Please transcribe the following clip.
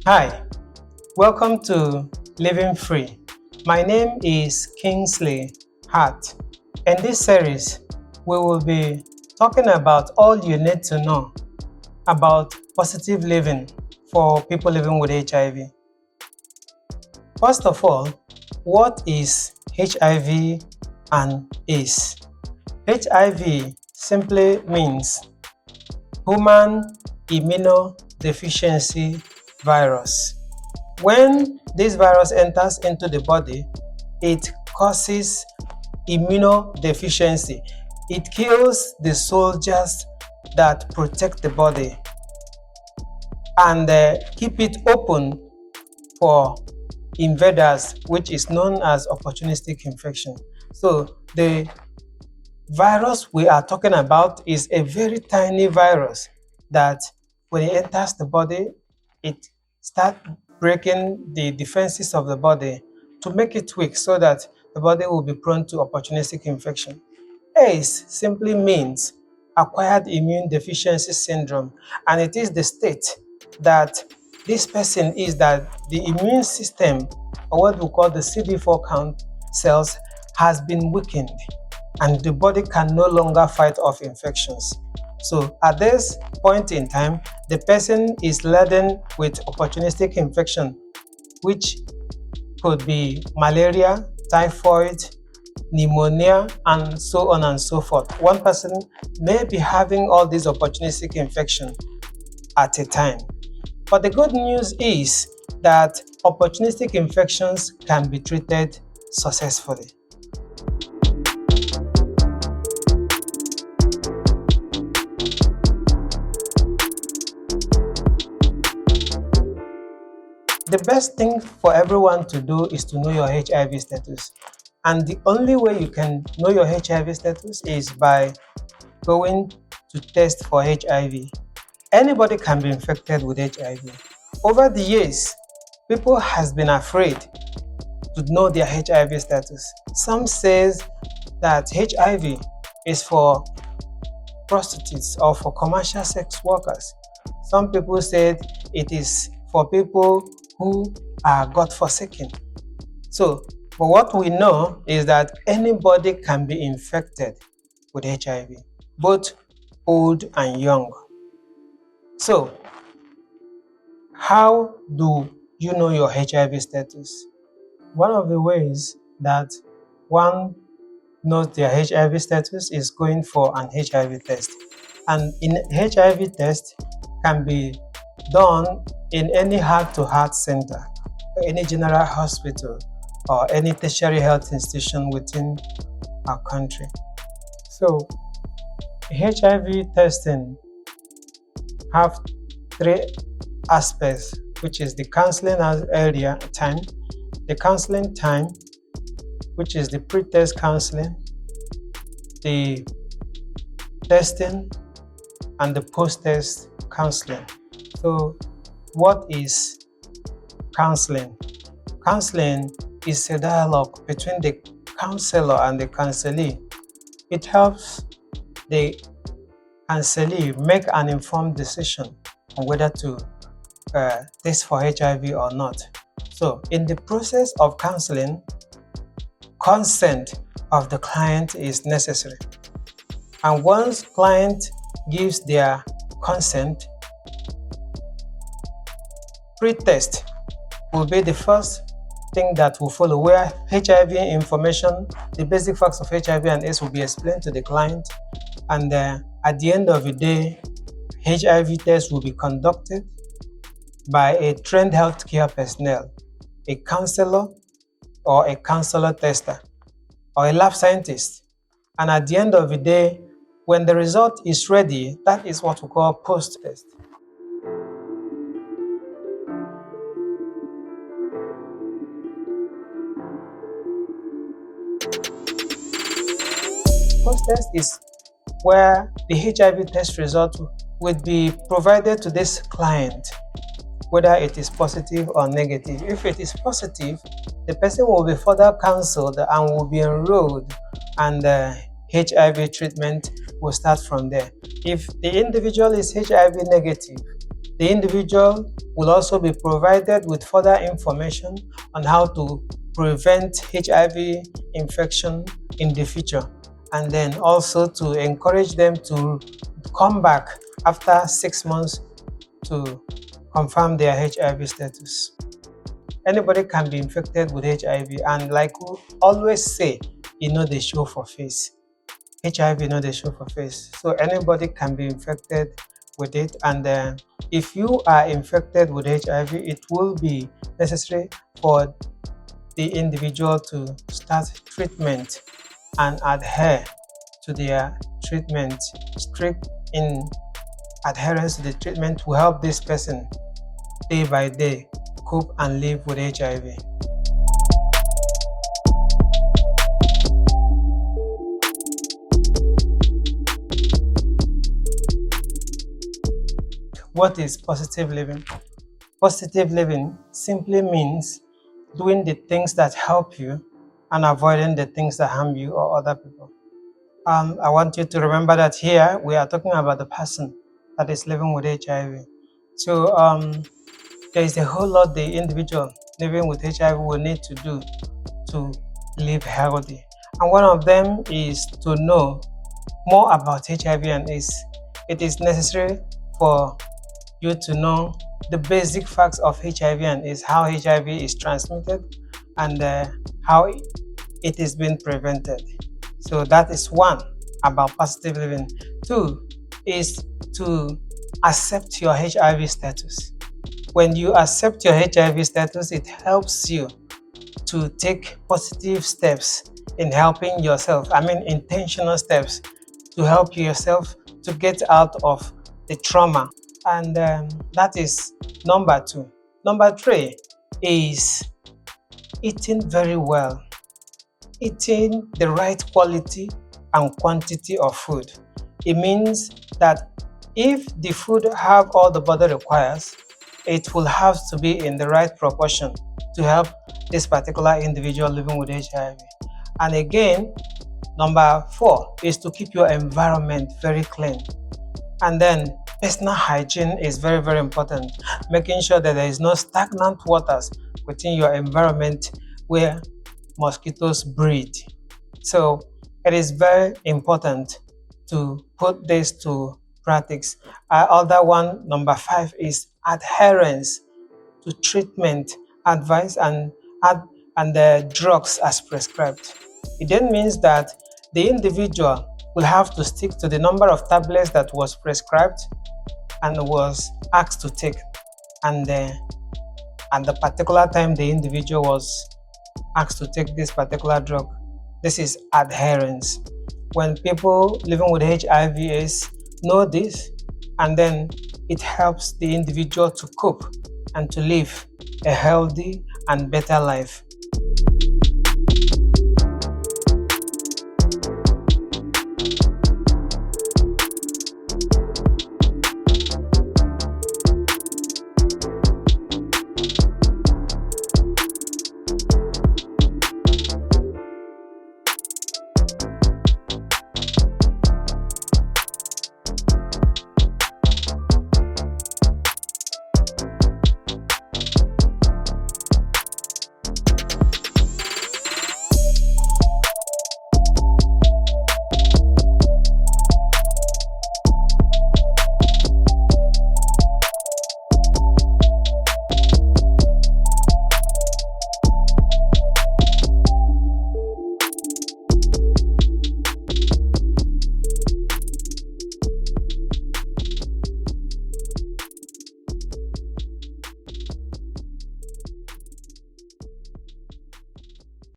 Hi, welcome to Living Free. My name is Kingsley Hart. In this series, we will be talking about all you need to know about positive living for people living with HIV. First of all, what is HIV and AIDS? HIV simply means human immunodeficiency virus. When this virus enters into the body, it causes immunodeficiency. It kills the soldiers that protect the body and keep it open for invaders, which is known as opportunistic infection. So the virus we are talking about is a very tiny virus that when it enters the body, it starts breaking the defenses of the body to make it weak so that the body will be prone to opportunistic infection. AIDS simply means acquired immune deficiency syndrome, and it is the state that this person is that the immune system, or what we call the CD4 count cells, has been weakened and the body can no longer fight off infections. So at this point in time, the person is laden with opportunistic infection, which could be malaria, typhoid, pneumonia, and so on and so forth. One person may be having all these opportunistic infections at a time. But the good news is that opportunistic infections can be treated successfully. The best thing for everyone to do is to know your HIV status. And the only way you can know your HIV status is by going to test for HIV. Anybody can be infected with HIV. Over the years, people has been afraid to know their HIV status. Some says that HIV is for prostitutes or for commercial sex workers. Some people said it is for people who are God-forsaken. So, but what we know is that anybody can be infected with HIV, both old and young. So, how do you know your HIV status? One of the ways that one knows their HIV status is going for an HIV test. And an HIV test can be done in any heart-to-heart center, any general hospital, or any tertiary health institution within our country. So, HIV testing have three aspects, which is the counseling area time, the counseling time, which is the pre-test counseling, the testing, and the post-test counseling. So, what is counseling? Counseling is a dialogue between the counselor and the counselee. It helps the counselee make an informed decision on whether to test for HIV or not. So, in the process of counseling, consent of the client is necessary. And once client gives their consent, pre-test will be the first thing that will follow, where HIV information, the basic facts of HIV and AIDS will be explained to the client. And at the end of the day, HIV test will be conducted by a trained healthcare personnel, a counselor or a counselor tester, or a lab scientist. And at the end of the day, when the result is ready, that is what we call post-test. Post-test is where the HIV test result would be provided to this client, whether it is positive or negative. If it is positive, the person will be further counseled and will be enrolled, and HIV treatment will start from there. If the individual is HIV negative, The individual will also be provided with further information on how to prevent HIV infection in the future, and then also to encourage them to come back after 6 months to confirm their HIV status. Anybody can be infected with HIV, and like we always say, they show for face. HIV, they show for face. So anybody can be infected with it, and if you are infected with HIV, it will be necessary for the individual to start treatment and adhere to their treatment. Strict in adherence to the treatment will help this person day by day cope and live with HIV. What is positive living? Positive living simply means doing the things that help you and avoiding the things that harm you or other people. I want you to remember that here we are talking about the person that is living with HIV. So there is a whole lot the individual living with HIV will need to do to live healthy. And one of them is to know more about HIV and AIDS. It is necessary for you to know the basic facts of HIV and AIDS, how HIV is transmitted, and how it is being prevented. So that is one about positive living. Two is to accept your HIV status. When you accept your HIV status, it helps you to take positive steps in helping yourself. Intentional steps to help yourself to get out of the trauma. And that is number 2. Number 3 is eating very well. Eating the right quality and quantity of food. It means that if the food have all the body requires, it will have to be in the right proportion to help this particular individual living with HIV. And again, number 4 is to keep your environment very clean. And then personal hygiene is very, very important. Making sure that there is no stagnant waters within your environment where mosquitoes breed. So it is very important to put this to practice. Other one, number 5, is adherence to treatment advice and the drugs as prescribed. It then means that the individual will have to stick to the number of tablets that was prescribed and was asked to take, and at the particular time the individual was asked to take this particular drug. This is adherence. When people living with HIV/AIDS know this, and then it helps the individual to cope and to live a healthy and better life.